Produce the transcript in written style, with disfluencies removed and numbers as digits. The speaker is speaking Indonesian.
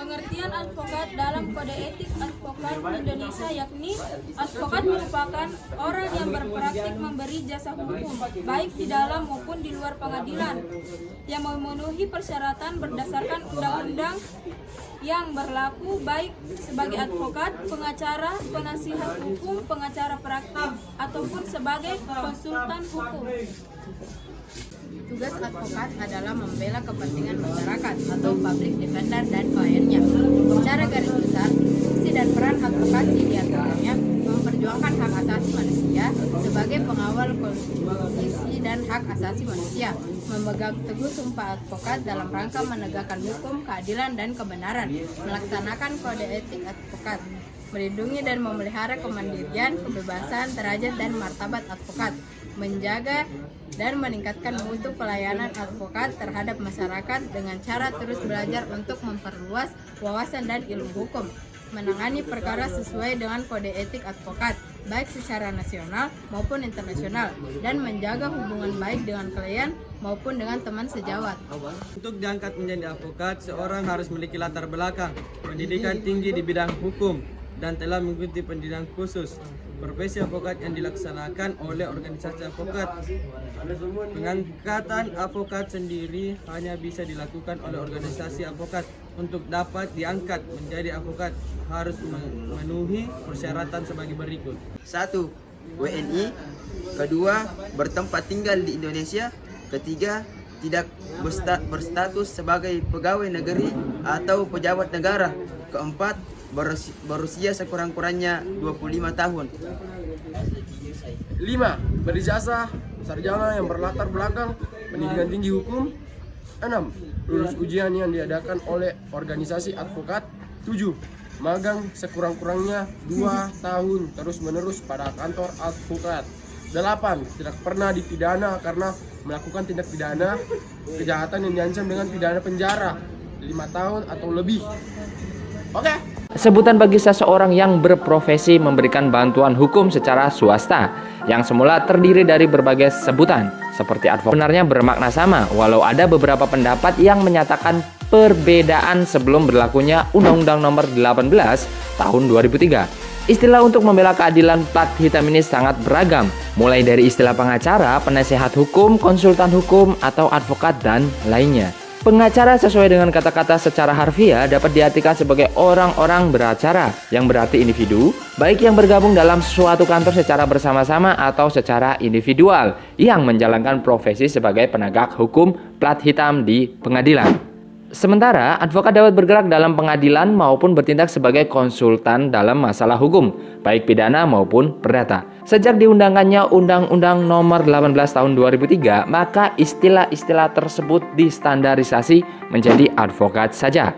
Pengertian advokat dalam Kode Etik Advokat Indonesia yakni advokat merupakan orang yang berpraktik memberi jasa hukum baik di dalam maupun di luar pengadilan yang memenuhi persyaratan berdasarkan undang-undang yang berlaku baik sebagai advokat, pengacara, penasihat hukum, pengacara praktik ataupun sebagai konsultan hukum. Tugas advokat adalah membela kepentingan masyarakat atau public defender dan kliennya. Secara garis besar, fungsi dan peran advokasi diantaranya memperjuangkan hak asasi manusia sebagai pengawal konstitusi dan hak asasi manusia, memegang teguh sumpah advokat dalam rangka menegakkan hukum, keadilan, dan kebenaran, melaksanakan kode etik advokat, melindungi dan memelihara kemandirian, kebebasan, derajat, dan martabat advokat, menjaga dan meningkatkan mutu pelayanan advokat terhadap masyarakat dengan cara terus belajar untuk memperluas wawasan dan ilmu hukum, menangani perkara sesuai dengan kode etik advokat, baik secara nasional maupun internasional, dan menjaga hubungan baik dengan klien maupun dengan teman sejawat. Untuk diangkat menjadi advokat, seorang harus memiliki latar belakang pendidikan tinggi di bidang hukum dan telah mengikuti pendidikan khusus. Profesi advokat yang dilaksanakan oleh organisasi advokat. Pengangkatan advokat sendiri hanya bisa dilakukan oleh organisasi advokat. Untuk dapat diangkat menjadi advokat harus memenuhi persyaratan sebagai berikut. 1. WNI. Kedua, bertempat tinggal di Indonesia. Ketiga, tidak berstatus sebagai pegawai negeri atau pejabat negara. Keempat, berusia sekurang-kurangnya 25 tahun. 5. Berijazah sarjana yang berlatar belakang pendidikan tinggi hukum. 6. Lulus ujian yang diadakan oleh organisasi advokat. 7. Magang sekurang-kurangnya 2 tahun terus-menerus pada kantor advokat. 8. Tidak pernah dipidana karena melakukan tindak pidana kejahatan yang diancam dengan pidana penjara 5 tahun atau lebih. Oke. Sebutan bagi seseorang yang berprofesi memberikan bantuan hukum secara swasta yang semula terdiri dari berbagai sebutan seperti advokat sebenarnya bermakna sama, walau ada beberapa pendapat yang menyatakan perbedaan sebelum berlakunya Undang-Undang Nomor 18 Tahun 2003. Istilah untuk membela keadilan plat hitam ini sangat beragam, mulai dari istilah pengacara, penasehat hukum, konsultan hukum, atau advokat, dan lainnya. Pengacara sesuai dengan kata-kata secara harfiah dapat diartikan sebagai orang-orang beracara, yang berarti individu, baik yang bergabung dalam suatu kantor secara bersama-sama atau secara individual, yang menjalankan profesi sebagai penegak hukum plat hitam di pengadilan. Sementara, advokat dapat bergerak dalam pengadilan maupun bertindak sebagai konsultan dalam masalah hukum, baik pidana maupun perdata. Sejak diundangkannya Undang-Undang Nomor 18 Tahun 2003, maka istilah-istilah tersebut distandarisasi menjadi advokat saja.